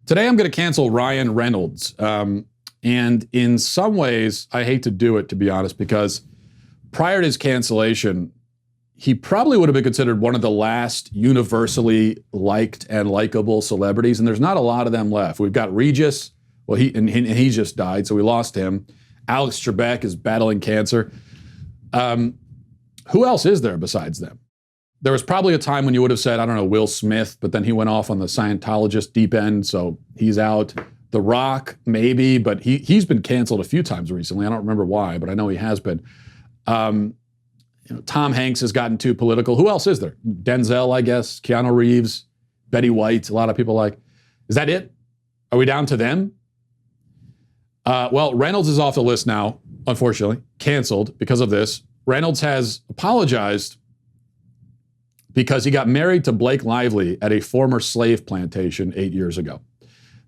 Today I'm going to cancel Ryan Reynolds. And in some ways, I hate to do it, to be honest, because prior to his cancellation, he probably would have been considered one of the last universally liked and likable celebrities, and there's not a lot of them left. We've got Regis, well, he just died, so we lost him. Alex Trebek is battling cancer. Who else is there besides them? There was probably a time when you would have said, I don't know, Will Smith, but then he went off on the Scientologist deep end, so he's out. The Rock, maybe, but he's been canceled a few times recently. I don't remember why, but I know he has been. Tom Hanks has gotten too political. Who else is there? Denzel, I guess, Keanu Reeves, Betty White, a lot of people like. Is that it? Are we down to them? Well, Reynolds is off the list now, unfortunately, canceled because of this. Reynolds has apologized because he got married to Blake Lively at a former slave plantation 8 years ago.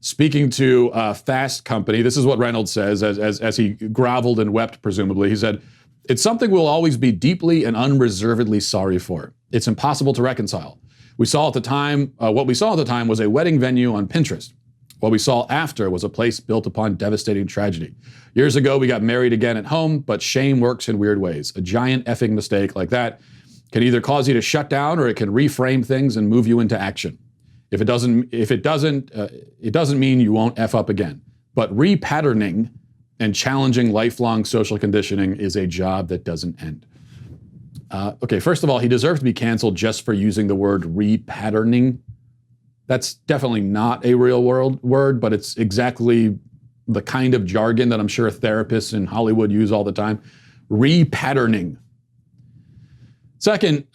Speaking to Fast Company, this is what Reynolds says as he groveled and wept, presumably. He said, "It's something we'll always be deeply and unreservedly sorry for. It's impossible to reconcile. What we saw at the time was a wedding venue on Pinterest. What we saw after was a place built upon devastating tragedy. Years ago, we got married again at home, but shame works in weird ways. A giant effing mistake like that can either cause you to shut down or it can reframe things and move you into action. It doesn't mean you won't F up again. But repatterning and challenging lifelong social conditioning is a job that doesn't end." Okay, first of all, he deserves to be canceled just for using the word repatterning. That's definitely not a real world word, but it's exactly the kind of jargon that I'm sure therapists in Hollywood use all the time. Repatterning. Second,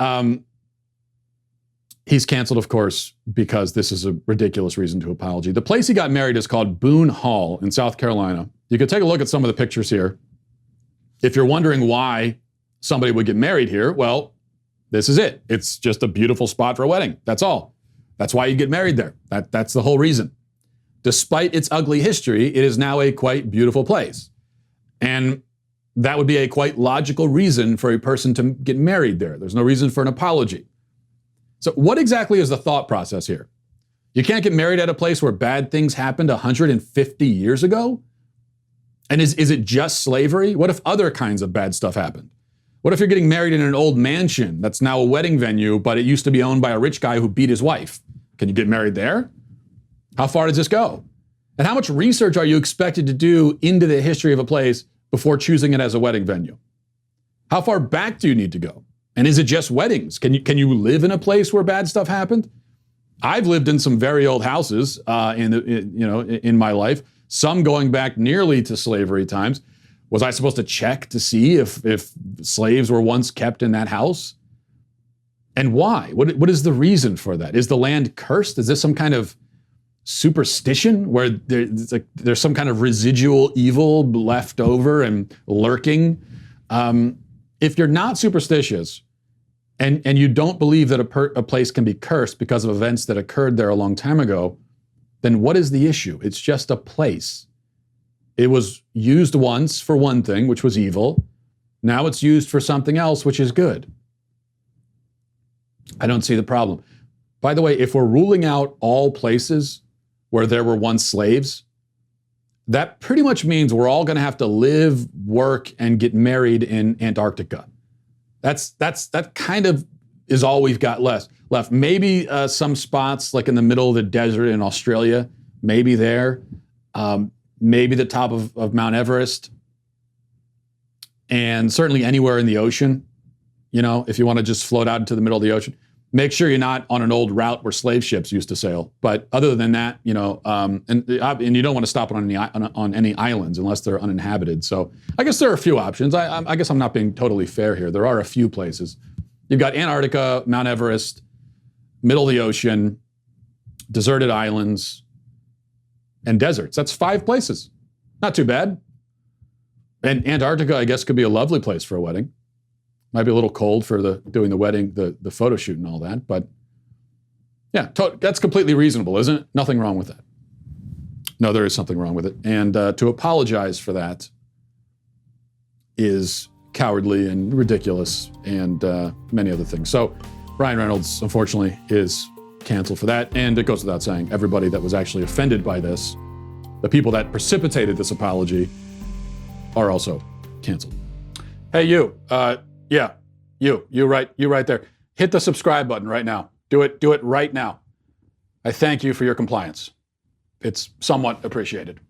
he's canceled, of course, because this is a ridiculous reason to apology. The place he got married is called Boone Hall in South Carolina. You can take a look at some of the pictures here. If you're wondering why somebody would get married here, well, this is it. It's just a beautiful spot for a wedding. That's all. That's why you get married there. That's the whole reason. Despite its ugly history, it is now a quite beautiful place. And that would be a quite logical reason for a person to get married there. There's no reason for an apology. So what exactly is the thought process here? You can't get married at a place where bad things happened 150 years ago? And is it just slavery? What if other kinds of bad stuff happened? What if you're getting married in an old mansion that's now a wedding venue, but it used to be owned by a rich guy who beat his wife? Can you get married there? How far does this go? And how much research are you expected to do into the history of a place before choosing it as a wedding venue? How far back do you need to go? And is it just weddings? Can you live in a place where bad stuff happened? I've lived in some very old houses in my life, some going back nearly to slavery times. Was I supposed to check to see if slaves were once kept in that house? And why? What is the reason for that? Is the land cursed? Is this some kind of superstition where there's some kind of residual evil left over and lurking? If you're not superstitious and you don't believe that a place can be cursed because of events that occurred there a long time ago, then what is the issue? It's just a place. It was used once for one thing, which was evil. Now it's used for something else, which is good. I don't see the problem. By the way, if we're ruling out all places where there were once slaves, that pretty much means we're all going to have to live, work, and get married in Antarctica. That kind of is all we've got left. Maybe some spots like in the middle of the desert in Australia, maybe there. Maybe the top of Mount Everest, and certainly anywhere in the ocean. If you want to just float out into the middle of the ocean, make sure you're not on an old route where slave ships used to sail. But other than that, and you don't want to stop on any islands unless they're uninhabited. So I guess there are a few options. I guess I'm not being totally fair here. There are a few places. You've got Antarctica, Mount Everest, middle of the ocean, deserted islands, and deserts. That's 5 places. Not too bad. And Antarctica, I guess, could be a lovely place for a wedding. Might be a little cold for doing the wedding, the photo shoot and all that. But yeah, that's completely reasonable, isn't it? Nothing wrong with that. No, there is something wrong with it. And to apologize for that is cowardly and ridiculous and many other things. So Ryan Reynolds, unfortunately, is canceled for that. And it goes without saying, everybody that was actually offended by this, the people that precipitated this apology, are also canceled. Hey, you, you right there. Hit the subscribe button right now. Do it right now. I thank you for your compliance. It's somewhat appreciated.